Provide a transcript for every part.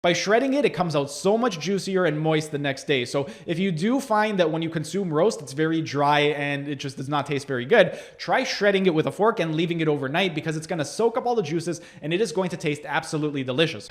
By shredding it, it comes out so much juicier and moist the next day. So if you do find that when you consume roast, it's very dry and it just does not taste very good, try shredding it with a fork and leaving it overnight because it's going to soak up all the juices and it is going to taste absolutely delicious.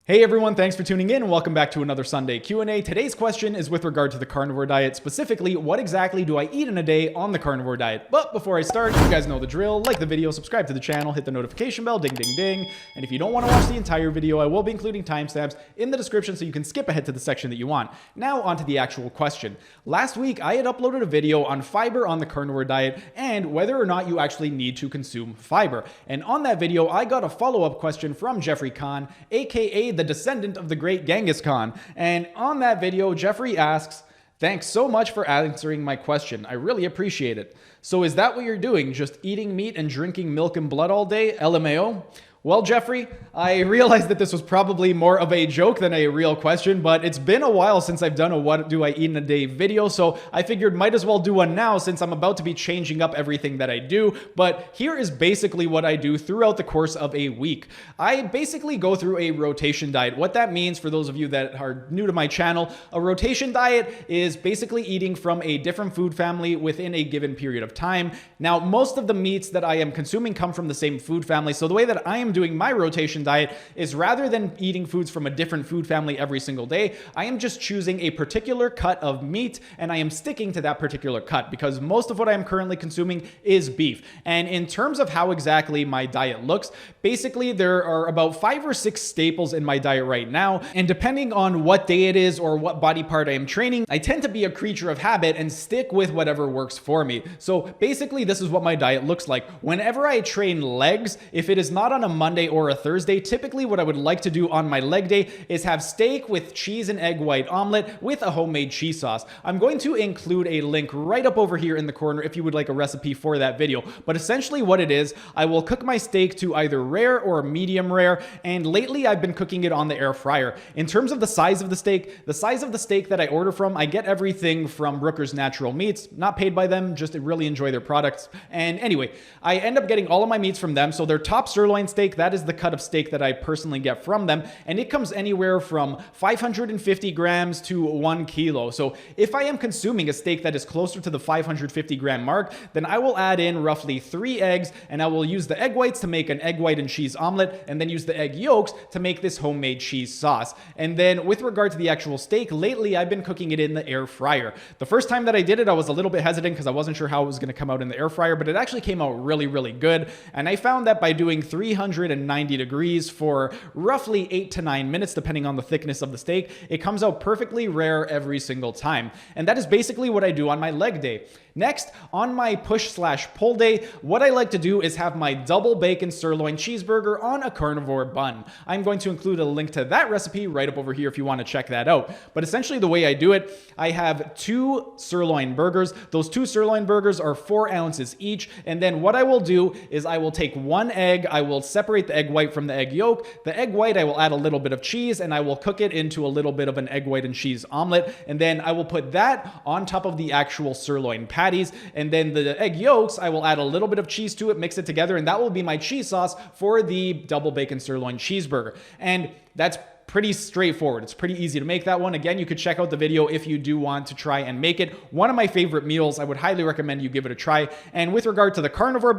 Hey everyone, thanks for tuning in and welcome back to another Sunday Q&A. Today's question is with regard to the carnivore diet, specifically what exactly do I eat in a day on the carnivore diet? But before I start, you guys know the drill. Like the video, subscribe to the channel, hit the notification bell, ding ding ding. And if you don't want to watch the entire video, I will be including timestamps in the description so you can skip ahead to the section that you want. Now on to the actual question. Last week I had uploaded a video on fiber on the carnivore diet and whether or not you actually need to consume fiber. And on that video, I got a follow-up question from Jeffrey Khan, aka the descendant of the great Genghis Khan. And on that video, Jeffrey asks, "Thanks so much for answering my question. I really appreciate it. So is that what you're doing? Just eating meat and drinking milk and blood all day? LMAO?" Well, Jeffrey, I realized that this was probably more of a joke than a real question, but it's been a while since I've done a what do I eat in a day video, so I figured might as well do one now since I'm about to be changing up everything that I do. But here is basically what I do throughout the course of a week. I basically go through a rotation diet. What that means, for those of you that are new to my channel, a rotation diet is basically eating from a different food family within a given period of time. Now, most of the meats that I am consuming come from the same food family, so the way that I am doing my rotation diet is rather than eating foods from a different food family every single day, I am just choosing a particular cut of meat and I am sticking to that particular cut because most of what I am currently consuming is beef. And in terms of how exactly my diet looks, basically there are about 5 or 6 staples in my diet right now, and depending on what day it is or what body part I am training, I tend to be a creature of habit and stick with whatever works for me. So basically this is what my diet looks like. Whenever I train legs, if it is not on a Monday or a Thursday, typically what I would like to do on my leg day is have steak with cheese and egg white omelet with a homemade cheese sauce. I'm going to include a link right up over here in the corner if you would like a recipe for that video. But essentially what it is, I will cook my steak to either rare or medium rare, and lately I've been cooking it on the air fryer. In terms of the size of the steak that I order from, I get everything from Rooker's Natural Meats, not paid by them, just really enjoy their products. And anyway, I end up getting all of my meats from them. So their top sirloin steak, that is the cut of steak that I personally get from them, and it comes anywhere from 550 grams to 1 kilo. So if I am consuming a steak that is closer to the 550 gram mark, then I will add in roughly 3 eggs, and I will use the egg whites to make an egg white and cheese omelet, and then use the egg yolks to make this homemade cheese sauce. And then with regard to the actual steak, lately I've been cooking it in the air fryer. The first time that I did it, I was a little bit hesitant because I wasn't sure how it was going to come out in the air fryer, but it actually came out really, really good. And I found that by doing 390 degrees for roughly 8 to 9 minutes, depending on the thickness of the steak, it comes out perfectly rare every single time. And that is basically what I do on my leg day. Next, on my push/pull day, what I like to do is have my double bacon sirloin cheeseburger on a carnivore bun. I'm going to include a link to that recipe right up over here if you want to check that out. But essentially the way I do it, I have 2 sirloin burgers. Those 2 sirloin burgers are 4 ounces each. And then what I will do is I will take 1 egg, I will separate the egg white from the egg yolk. The egg white, I will add a little bit of cheese and I will cook it into a little bit of an egg white and cheese omelet. And then I will put that on top of the actual sirloin patties. And then the egg yolks, I will add a little bit of cheese to it, mix it together, and that will be my cheese sauce for the double bacon sirloin cheeseburger. And that's pretty straightforward. It's pretty easy to make that one. Again, you could check out the video if you do want to try and make it. One of my favorite meals. I would highly recommend you give it a try. And with regard to the carnivore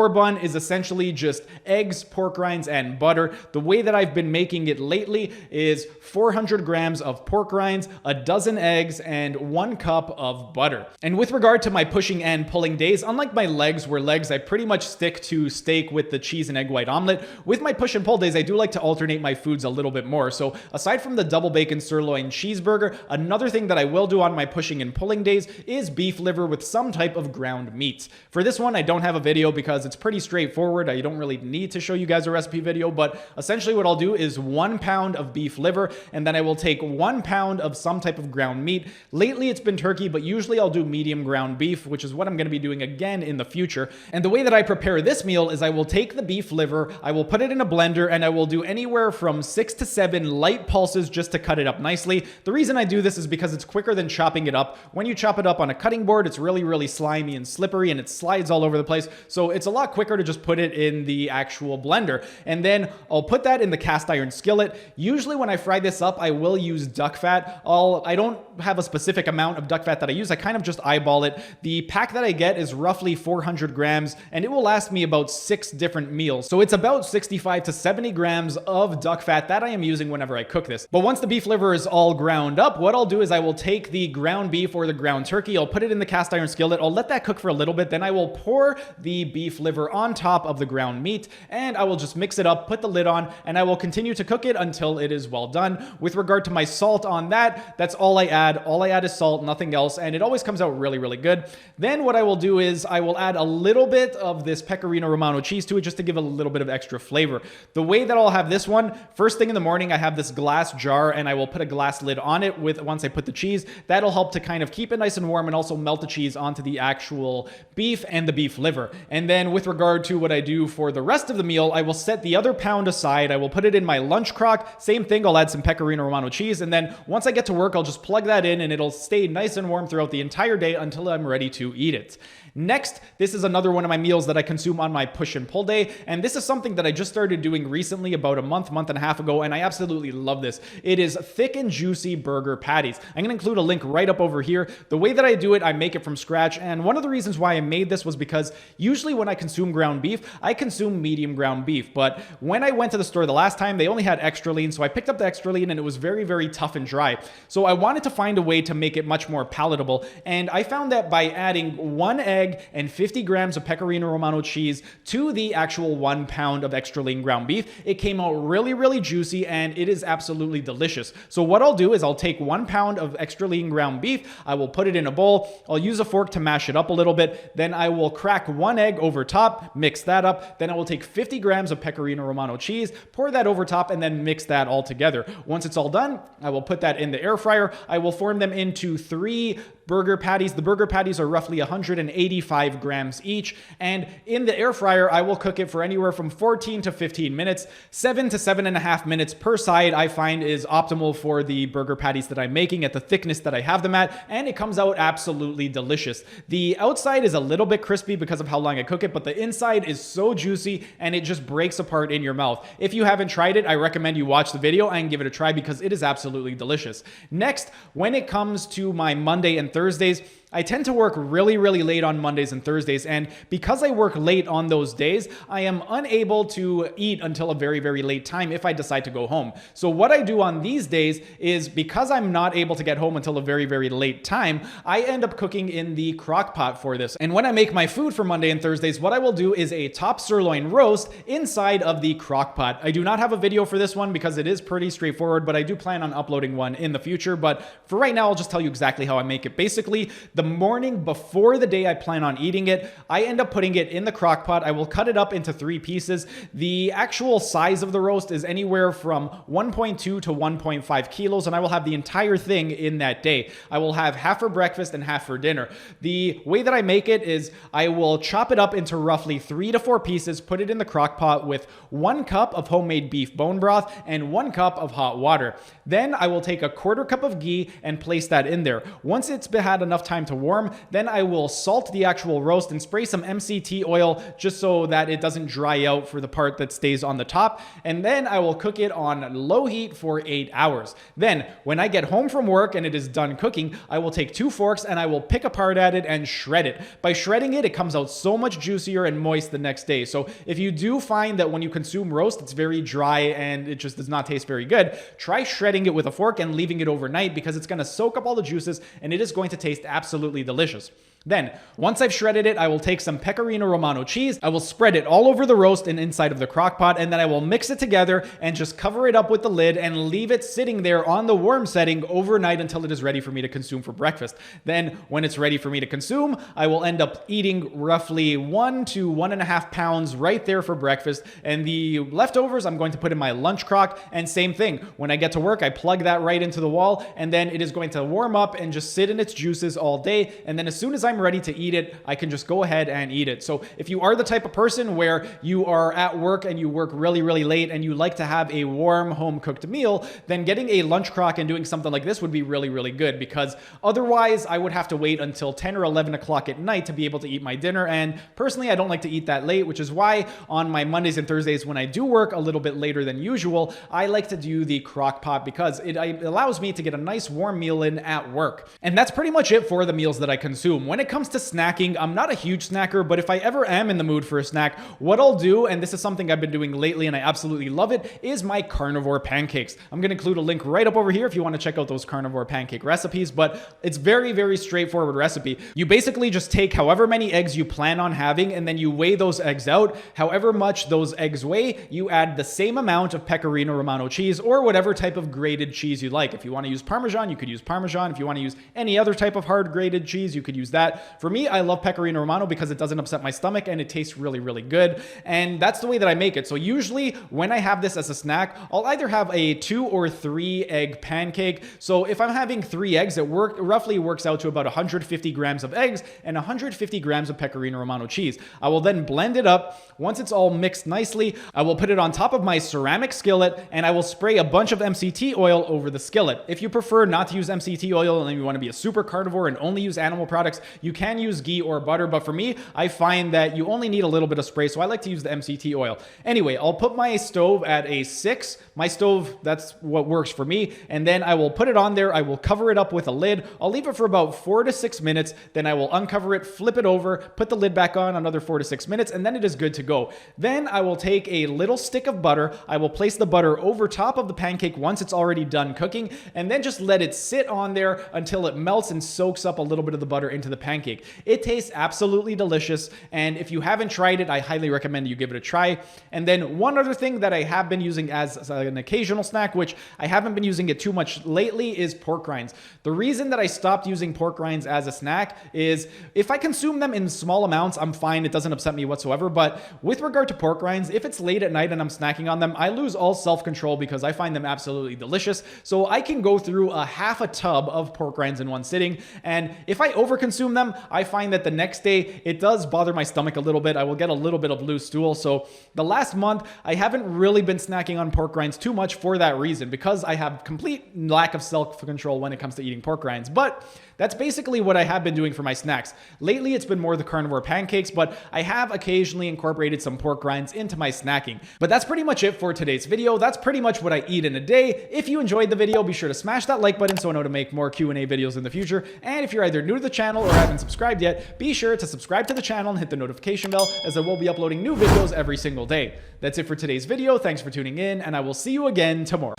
bun is essentially just eggs, pork rinds, and butter. The way that I've been making it lately is 400 grams of pork rinds, a dozen eggs, and 1 cup of butter. And with regard to my pushing and pulling days, unlike my legs, where legs I pretty much stick to steak with the cheese and egg white omelet, with my push and pull days, I do like to alternate my foods a little bit more. So aside from the double bacon sirloin cheeseburger, another thing that I will do on my pushing and pulling days is beef liver with some type of ground meat. For this one, I don't have a video because it's pretty straightforward. I don't really need to show you guys a recipe video, but essentially what I'll do is 1 pound of beef liver, and then I will take 1 pound of some type of ground meat. Lately, it's been turkey, but usually I'll do medium ground beef, which is what I'm going to be doing again in the future. And the way that I prepare this meal is I will take the beef liver, I will put it in a blender, and I will do anywhere from 6 6 to 7 light pulses just to cut it up nicely. The reason I do this is because it's quicker than chopping it up. When you chop it up on a cutting board, it's really slimy and slippery and it slides all over the place. So it's a lot quicker to just put it in the actual blender. And then I'll put that in the cast iron skillet. Usually when I fry this up, I will use duck fat. I don't have a specific amount of duck fat that I use. I kind of just eyeball it. The pack that I get is roughly 400 grams and it will last me about 6 different meals. So it's about 65 to 70 grams of duck fat that I am using whenever I cook this. But once the beef liver is all ground up, what I'll do is I will take the ground beef or the ground turkey, I'll put it in the cast iron skillet, I'll let that cook for a little bit, then I will pour the beef liver on top of the ground meat and I will just mix it up, put the lid on, and I will continue to cook it until it is well done. With regard to my salt on that, that's all I add. All I add is salt, nothing else, and it always comes out really good. Then what I will do is I will add a little bit of this Pecorino Romano cheese to it just to give a little bit of extra flavor. The way that I'll have this one, first thing in the morning, I have this glass jar and I will put a glass lid on it once I put the cheese. That'll help to kind of keep it nice and warm and also melt the cheese onto the actual beef and the beef liver. And then with regard to what I do for the rest of the meal, I will set the other pound aside. I will put it in my lunch crock. Same thing, I'll add some Pecorino Romano cheese. And then once I get to work, I'll just plug that in and it'll stay nice and warm throughout the entire day until I'm ready to eat it. Next, this is another one of my meals that I consume on my push and pull day, and this is something that I just started doing recently, about a month and a half ago, and I absolutely love this. It is thick and juicy burger patties. I'm going to include a link right up over here. The way that I do it, I make it from scratch, and one of the reasons why I made this was because usually when I consume ground beef, I consume medium ground beef, but when I went to the store the last time, they only had extra lean, so I picked up the extra lean and it was very tough and dry. So I wanted to find a way to make it much more palatable, and I found that by adding 1 egg and 50 grams of Pecorino Romano cheese to the actual 1 pound of extra lean ground beef, it came out really juicy and it is absolutely delicious. So what I'll do is I'll take 1 pound of extra lean ground beef, I will put it in a bowl, I'll use a fork to mash it up a little bit, then I will crack 1 egg over top, mix that up, then I will take 50 grams of Pecorino Romano cheese, pour that over top, and then mix that all together. Once it's all done, I will put that in the air fryer. I will form them into 3 burger patties. The burger patties are roughly 185 grams each, and in the air fryer I will cook it for anywhere from 14 to 15 minutes. 7 to 7.5 minutes per side I find is optimal for the burger patties that I'm making at the thickness that I have them at, and it comes out absolutely delicious. The outside is a little bit crispy because of how long I cook it, but the inside is so juicy and it just breaks apart in your mouth. If you haven't tried it, I recommend you watch the video and give it a try because it is absolutely delicious. Next, when it comes to my Monday and Thursdays, I tend to work really late on Mondays and Thursdays, and because I work late on those days, I am unable to eat until a very late time if I decide to go home. So what I do on these days is, because I'm not able to get home until a very late time, I end up cooking in the crock pot for this. And when I make my food for Monday and Thursdays, what I will do is a top sirloin roast inside of the crock pot. I do not have a video for this one because it is pretty straightforward, but I do plan on uploading one in the future. But for right now, I'll just tell you exactly how I make it. Basically, the morning before the day I plan on eating it, I end up putting it in the crock pot. I will cut it up into 3 pieces. The actual size of the roast is anywhere from 1.2 to 1.5 kilos, and I will have the entire thing in that day. I will have half for breakfast and half for dinner. The way that I make it is I will chop it up into roughly 3 to 4 pieces, put it in the crock pot with 1 cup of homemade beef bone broth and 1 cup of hot water. Then I will take a 1/4 cup of ghee and place that in there. Once it's had enough time to warm, then I will salt the actual roast and spray some MCT oil just so that it doesn't dry out for the part that stays on the top. And then I will cook it on low heat for 8 hours. Then when I get home from work and it is done cooking, I will take 2 forks and I will pick apart at it and shred it. By shredding it, it comes out so much juicier and moist the next day. So if you do find that when you consume roast, it's very dry and it just does not taste very good, try shredding it with a fork and leaving it overnight, because it's going to soak up all the juices and it is going to taste absolutely delicious. Then, once I've shredded it, I will take some Pecorino Romano cheese. I will spread it all over the roast and inside of the crock pot, and then I will mix it together and just cover it up with the lid and leave it sitting there on the warm setting overnight until it is ready for me to consume for breakfast. Then, when it's ready for me to consume, I will end up eating roughly 1 to 1.5 pounds right there for breakfast, and the leftovers I'm going to put in my lunch crock, and same thing. When I get to work, I plug that right into the wall, and then it is going to warm up and just sit in its juices all day, and then as soon as I'm I'm ready to eat it, I can just go ahead and eat it. So if you are the type of person where you are at work and you work really, really late and you like to have a warm home cooked meal, then getting a lunch crock and doing something like this would be really, really good, because otherwise I would have to wait until 10 or 11 o'clock at night to be able to eat my dinner. And personally, I don't like to eat that late, which is why on my Mondays and Thursdays when I do work a little bit later than usual, I like to do the crock pot because it allows me to get a nice warm meal in at work. And that's pretty much it for the meals that I consume. When it comes to snacking, I'm not a huge snacker, but if I ever am in the mood for a snack, what I'll do, and this is something I've been doing lately and I absolutely love it, is my carnivore pancakes. I'm going to include a link right up over here if you want to check out those carnivore pancake recipes, but it's very, very straightforward recipe. You basically just take however many eggs you plan on having and then you weigh those eggs out. However much those eggs weigh, you add the same amount of Pecorino Romano cheese or whatever type of grated cheese you like. If you want to use Parmesan, you could use Parmesan. If you want to use any other type of hard grated cheese, you could use that. For me, I love Pecorino Romano because it doesn't upset my stomach and it tastes really, really good. And that's the way that I make it. So usually when I have this as a snack, I'll either have a 2 or 3 egg pancake. So if I'm having 3 eggs, it roughly works out to about 150 grams of eggs and 150 grams of Pecorino Romano cheese. I will then blend it up. Once it's all mixed nicely, I will put it on top of my ceramic skillet and I will spray a bunch of MCT oil over the skillet. If you prefer not to use MCT oil and you want to be a super carnivore and only use animal products, you can use ghee or butter. But for me, I find that you only need a little bit of spray, so I like to use the MCT oil. Anyway, I'll put my stove at a 6. My stove, that's what works for me. And then I will put it on there. I will cover it up with a lid. I'll leave it for about 4 to 6 minutes. Then I will uncover it, flip it over, put the lid back on another 4 to 6 minutes, and then it is good to go. Then I will take a little stick of butter. I will place the butter over top of the pancake once it's already done cooking, and then just let it sit on there until it melts and soaks up a little bit of the butter into the pancake. It tastes absolutely delicious, and if you haven't tried it, I highly recommend you give it a try. And then one other thing that I have been using as an occasional snack, which I haven't been using it too much lately, is pork rinds. The reason that I stopped using pork rinds as a snack is if I consume them in small amounts, I'm fine. It doesn't upset me whatsoever. But with regard to pork rinds, if it's late at night and I'm snacking on them, I lose all self-control because I find them absolutely delicious. So I can go through a half a tub of pork rinds in one sitting. And if I overconsume them, I find that the next day it does bother my stomach a little bit. I will get a little bit of loose stool. So the last month, I haven't really been snacking on pork rinds too much for that reason, because I have complete lack of self-control when it comes to eating pork rinds. But that's basically what I have been doing for my snacks. Lately, it's been more the carnivore pancakes, but I have occasionally incorporated some pork rinds into my snacking. But that's pretty much it for today's video. That's pretty much what I eat in a day. If you enjoyed the video, be sure to smash that like button so I know to make more Q&A videos in the future. And if you're either new to the channel or haven't subscribed yet, be sure to subscribe to the channel and hit the notification bell, as I will be uploading new videos every single day. That's it for today's video. Thanks for tuning in, and I will see you again tomorrow.